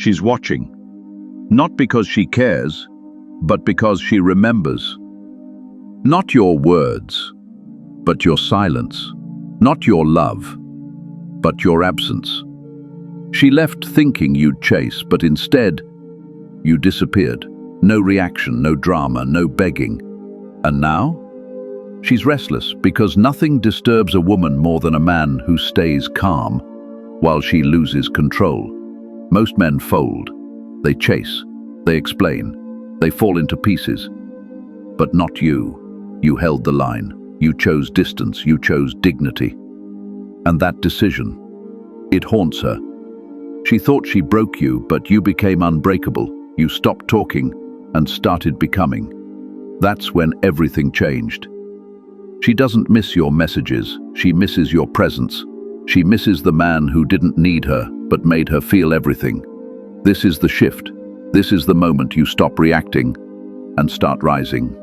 She's watching, not because she cares, but because she remembers. Not your words, but your silence. Not your love, but your absence. She left thinking you'd chase, but instead, you disappeared. No reaction, no drama, no begging. And now? She's restless because nothing disturbs a woman more than a man who stays calm while she loses control. Most men fold. They chase. They explain. They fall into pieces. But not you. You held the line. You chose distance. You chose dignity. And that decision, it haunts her. She thought she broke you, but you became unbreakable. You stopped talking and started becoming. That's when everything changed. She doesn't miss your messages. She misses your presence. She misses the man who didn't need her, but made her feel everything. This is the shift. This is the moment you stop reacting and start rising.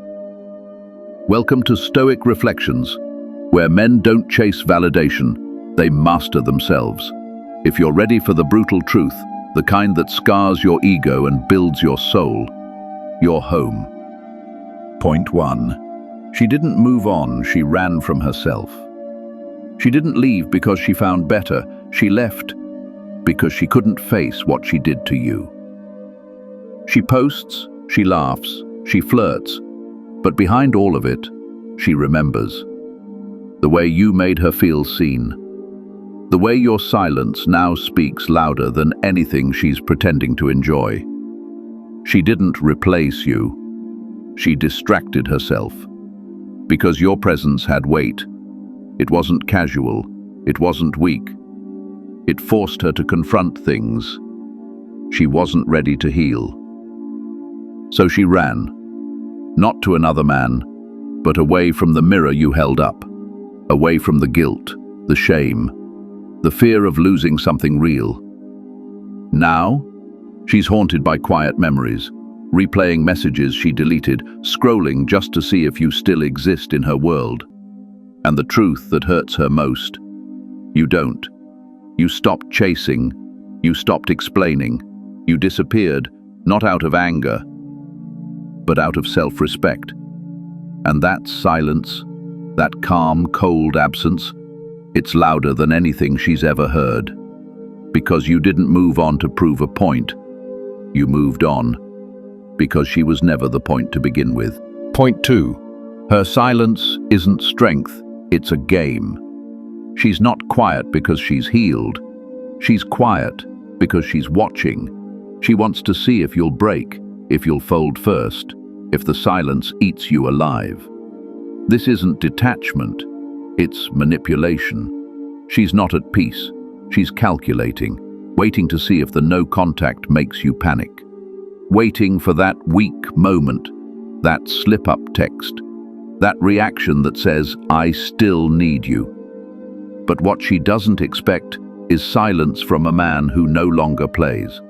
Welcome to Stoic Reflections, where men don't chase validation, they master themselves. If you're ready for the brutal truth, the kind that scars your ego and builds your soul, you're home. Point 1. She didn't move on, she ran from herself. She didn't leave because she found better, she left because she couldn't face what she did to you. She posts, she laughs, she flirts, but behind all of it, she remembers. The way you made her feel seen. The way your silence now speaks louder than anything she's pretending to enjoy. She didn't replace you. She distracted herself. Because your presence had weight. It wasn't casual. It wasn't weak. It forced her to confront things she wasn't ready to heal. So she ran. Not to another man, but away from the mirror you held up. Away from the guilt, the shame, the fear of losing something real. Now, she's haunted by quiet memories, replaying messages she deleted, scrolling just to see if you still exist in her world. And the truth that hurts her most, you don't. You stopped chasing, you stopped explaining, you disappeared, not out of anger, but out of self-respect. And that silence, that calm, cold absence, it's louder than anything she's ever heard. Because you didn't move on to prove a point, you moved on because she was never the point to begin with. Point 2. Her silence isn't strength, it's a game. She's not quiet because she's healed. She's quiet because she's watching. She wants to see if you'll break, if you'll fold first, if the silence eats you alive. This isn't detachment, it's manipulation. She's not at peace. She's calculating, waiting to see if the no contact makes you panic. Waiting for that weak moment, that slip-up text, that reaction that says, I still need you. But what she doesn't expect is silence from a man who no longer plays.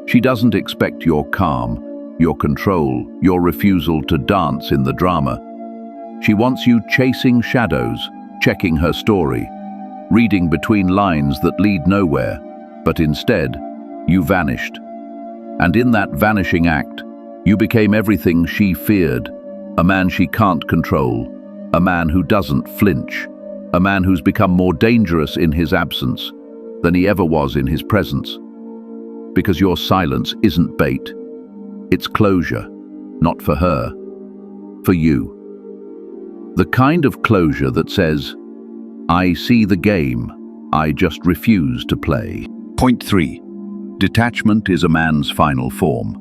She doesn't expect your calm, your control, your refusal to dance in the drama. She wants you chasing shadows, checking her story, reading between lines that lead nowhere, but instead, you vanished. And in that vanishing act, you became everything she feared, a man she can't control, a man who doesn't flinch, a man who's become more dangerous in his absence than he ever was in his presence. Because your silence isn't bait, it's closure, not for her, for you. The kind of closure that says, I see the game, I just refuse to play. Point 3. Detachment is a man's final form.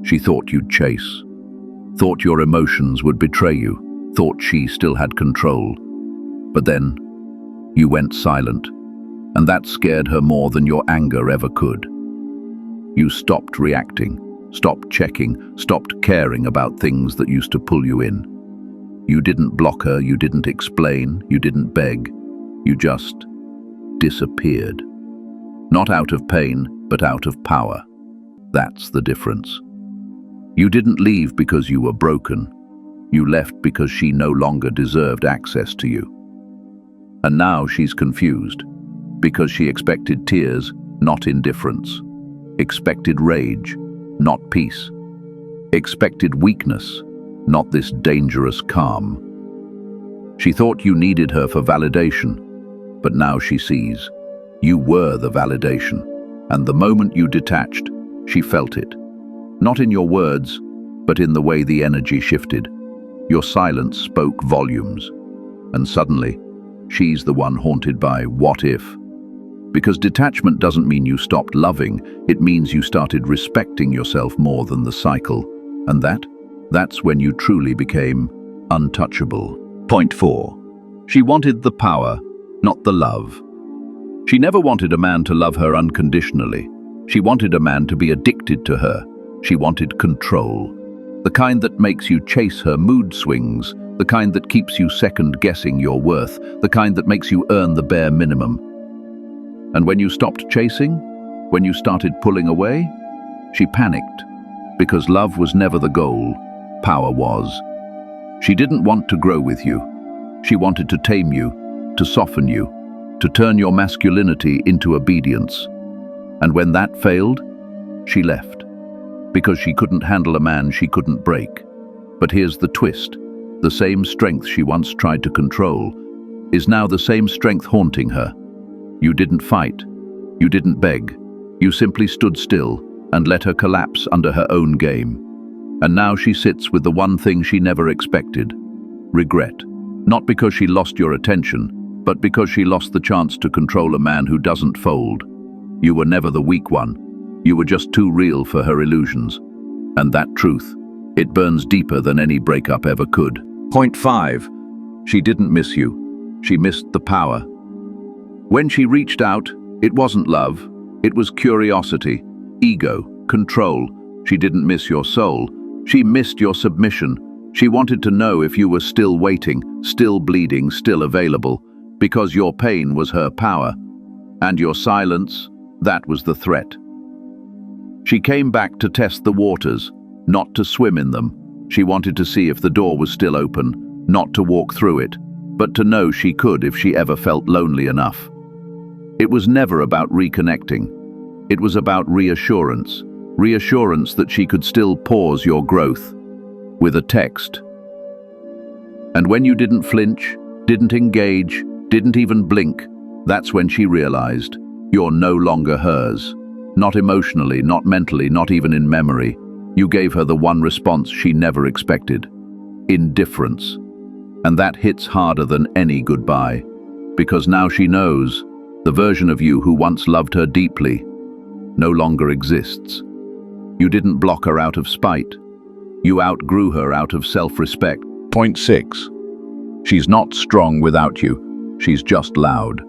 She thought you'd chase, thought your emotions would betray you, thought she still had control. But then, you went silent, and that scared her more than your anger ever could. You stopped reacting, stopped checking, stopped caring about things that used to pull you in. You didn't block her, you didn't explain, you didn't beg. You just disappeared. Not out of pain, but out of power. That's the difference. You didn't leave because you were broken. You left because she no longer deserved access to you. And now she's confused, because she expected tears, not indifference. expected rage, not peace. Expected weakness, not this dangerous calm. She thought you needed her for validation, but now she sees you were the validation, and the moment you detached, she felt it. Not in your words, but in the way the energy shifted. Your silence spoke volumes, and suddenly, she's the one haunted by what if. Because detachment doesn't mean you stopped loving, it means you started respecting yourself more than the cycle, and that's when you truly became untouchable. Point 4. She wanted the power, not the love. She never wanted a man to love her unconditionally. She wanted a man to be addicted to her. She wanted control. The kind that makes you chase her mood swings, the kind that keeps you second-guessing your worth, the kind that makes you earn the bare minimum. And when you stopped chasing, when you started pulling away, she panicked, because love was never the goal, power was. She didn't want to grow with you. She wanted to tame you, to soften you, to turn your masculinity into obedience. And when that failed, she left, because she couldn't handle a man she couldn't break. But here's the twist. The same strength she once tried to control is now the same strength haunting her. You didn't fight. You didn't beg. You simply stood still and let her collapse under her own game. And now she sits with the one thing she never expected: regret. Not because she lost your attention, but because she lost the chance to control a man who doesn't fold. You were never the weak one. You were just too real for her illusions. And that truth, it burns deeper than any breakup ever could. Point 5. She didn't miss you. She missed the power. When she reached out, it wasn't love. It was curiosity, ego, control. She didn't miss your soul. She missed your submission. She wanted to know if you were still waiting, still bleeding, still available, because your pain was her power. And your silence, that was the threat. She came back to test the waters, not to swim in them. She wanted to see if the door was still open, not to walk through it, but to know she could if she ever felt lonely enough. It was never about reconnecting. It was about reassurance. Reassurance that she could still pause your growth with a text. And when you didn't flinch, didn't engage, didn't even blink, that's when she realized you're no longer hers. Not emotionally, not mentally, not even in memory. You gave her the one response she never expected: indifference. And that hits harder than any goodbye, because now she knows the version of you who once loved her deeply no longer exists. You didn't block her out of spite. You outgrew her out of self-respect. Point 6. She's not strong without you. She's just loud.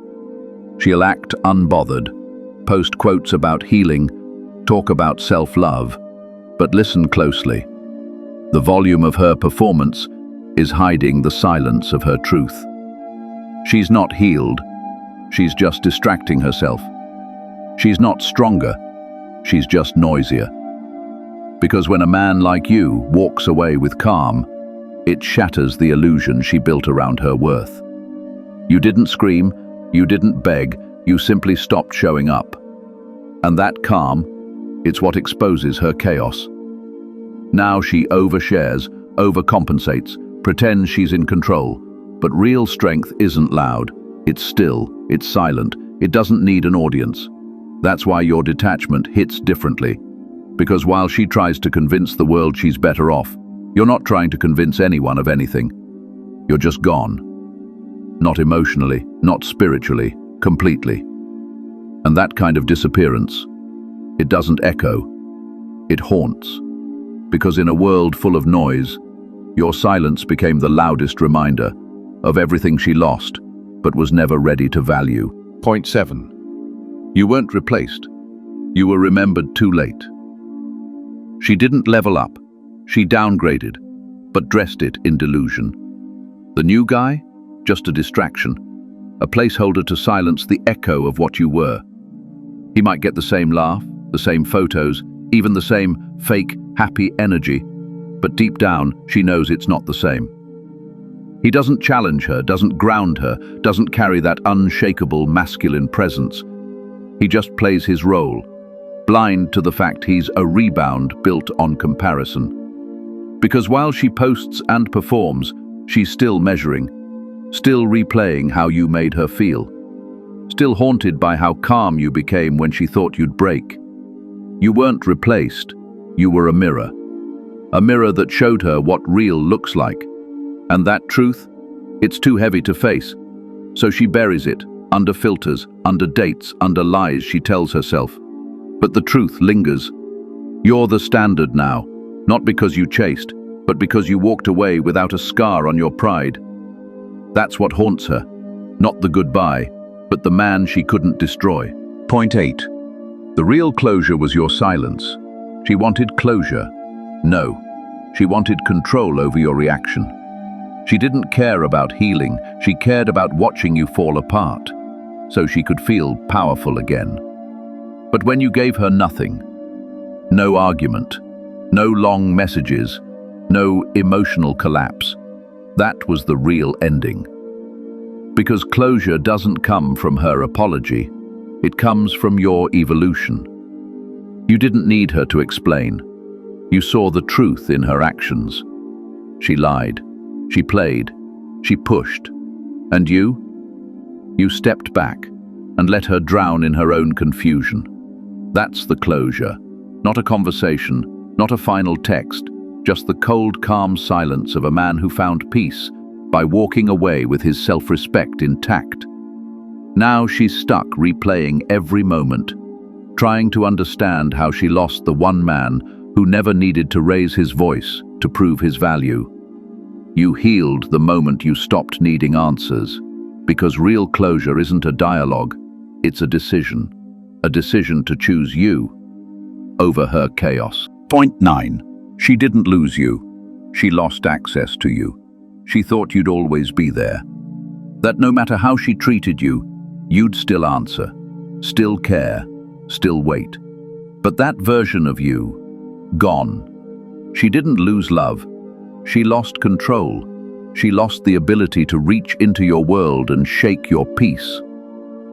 She'll act unbothered, post quotes about healing, talk about self-love, but listen closely. The volume of her performance is hiding the silence of her truth. She's not healed. She's just distracting herself. She's not stronger. She's just noisier. Because when a man like you walks away with calm, it shatters the illusion she built around her worth. You didn't scream, you didn't beg, you simply stopped showing up. And that calm, it's what exposes her chaos. Now she overshares, overcompensates, pretends she's in control. But real strength isn't loud. It's still, it's silent, it doesn't need an audience. That's why your detachment hits differently. Because while she tries to convince the world she's better off, you're not trying to convince anyone of anything. You're just gone. Not emotionally, not spiritually, completely. And that kind of disappearance, it doesn't echo, it haunts. Because in a world full of noise, your silence became the loudest reminder of everything she lost, but was never ready to value. Point 7. You weren't replaced. You were remembered too late. She didn't level up. She downgraded, but dressed it in delusion. The new guy? Just a distraction. A placeholder to silence the echo of what you were. He might get the same laugh, the same photos, even the same fake, happy energy, but deep down, she knows it's not the same. He doesn't challenge her, doesn't ground her, doesn't carry that unshakable masculine presence. He just plays his role, blind to the fact he's a rebound built on comparison. Because while she posts and performs, she's still measuring, still replaying how you made her feel, still haunted by how calm you became when she thought you'd break. You weren't replaced, you were a mirror that showed her what real looks like. And that truth, it's too heavy to face, so she buries it, under filters, under dates, under lies she tells herself. But the truth lingers. You're the standard now, not because you chased, but because you walked away without a scar on your pride. That's what haunts her, not the goodbye, but the man she couldn't destroy. Point 8. The real closure was your silence. She wanted closure. No, she wanted control over your reaction. She didn't care about healing, she cared about watching you fall apart, so she could feel powerful again. But when you gave her nothing, no argument, no long messages, no emotional collapse, that was the real ending. Because closure doesn't come from her apology, it comes from your evolution. You didn't need her to explain. You saw the truth in her actions. She lied, she played, she pushed. And you stepped back and let her drown in her own confusion. That's the closure. Not a conversation, not a final text, just the cold, calm silence of a man who found peace by walking away with his self-respect intact. Now she's stuck replaying every moment, trying to understand how she lost the one man who never needed to raise his voice to prove his value. You healed the moment you stopped needing answers, because real closure isn't a dialogue, it's a decision to choose you over her chaos. Point 9. She didn't lose you. She lost access to you. She thought you'd always be there. That no matter how she treated you, you'd still answer, still care, still wait. But that version of you, gone. She didn't lose love. She lost control. She lost the ability to reach into your world and shake your peace.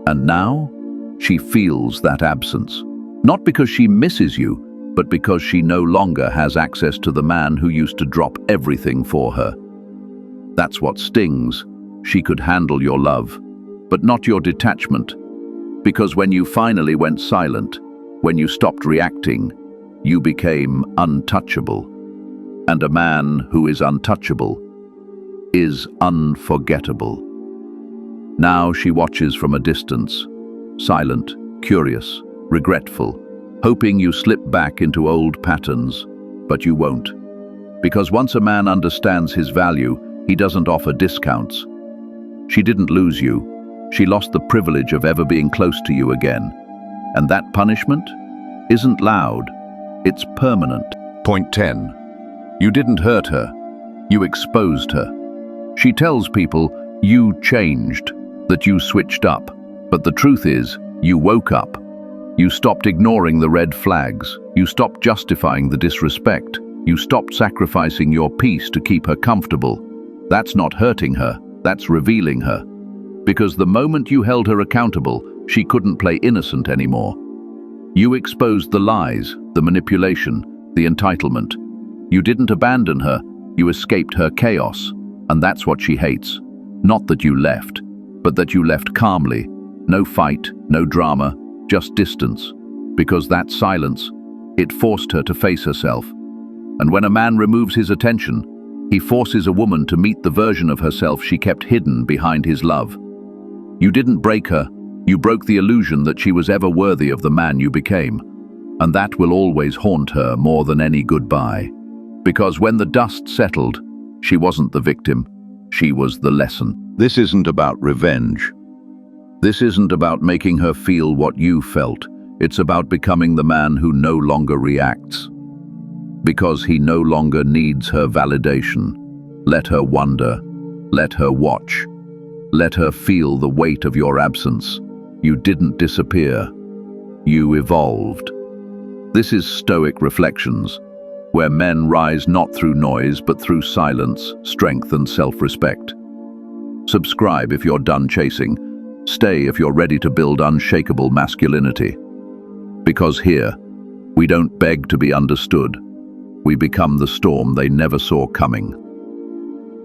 And now, she feels that absence. Not because she misses you, but because she no longer has access to the man who used to drop everything for her. That's what stings. She could handle your love, but not your detachment. Because when you finally went silent, when you stopped reacting, you became untouchable. And a man who is untouchable is unforgettable. Now she watches from a distance, silent, curious, regretful, hoping you slip back into old patterns, but you won't. Because once a man understands his value, he doesn't offer discounts. She didn't lose you. She lost the privilege of ever being close to you again. And that punishment isn't loud, it's permanent. Point 10. You didn't hurt her. You exposed her. She tells people you changed, that you switched up. But the truth is, you woke up. You stopped ignoring the red flags. You stopped justifying the disrespect. You stopped sacrificing your peace to keep her comfortable. That's not hurting her, that's revealing her. Because the moment you held her accountable, she couldn't play innocent anymore. You exposed the lies, the manipulation, the entitlement. You didn't abandon her, you escaped her chaos. And that's what she hates. Not that you left, but that you left calmly. No fight, no drama, just distance. Because that silence, it forced her to face herself. And when a man removes his attention, he forces a woman to meet the version of herself she kept hidden behind his love. You didn't break her, you broke the illusion that she was ever worthy of the man you became. And that will always haunt her more than any goodbye. Because when the dust settled, she wasn't the victim, she was the lesson. This isn't about revenge. This isn't about making her feel what you felt. It's about becoming the man who no longer reacts. Because he no longer needs her validation. Let her wonder. Let her watch. Let her feel the weight of your absence. You didn't disappear. You evolved. This is Stoic Reflections, where men rise not through noise but through silence, strength and self-respect. Subscribe if you're done chasing. Stay if you're ready to build unshakable masculinity. Because here, we don't beg to be understood. We become the storm they never saw coming.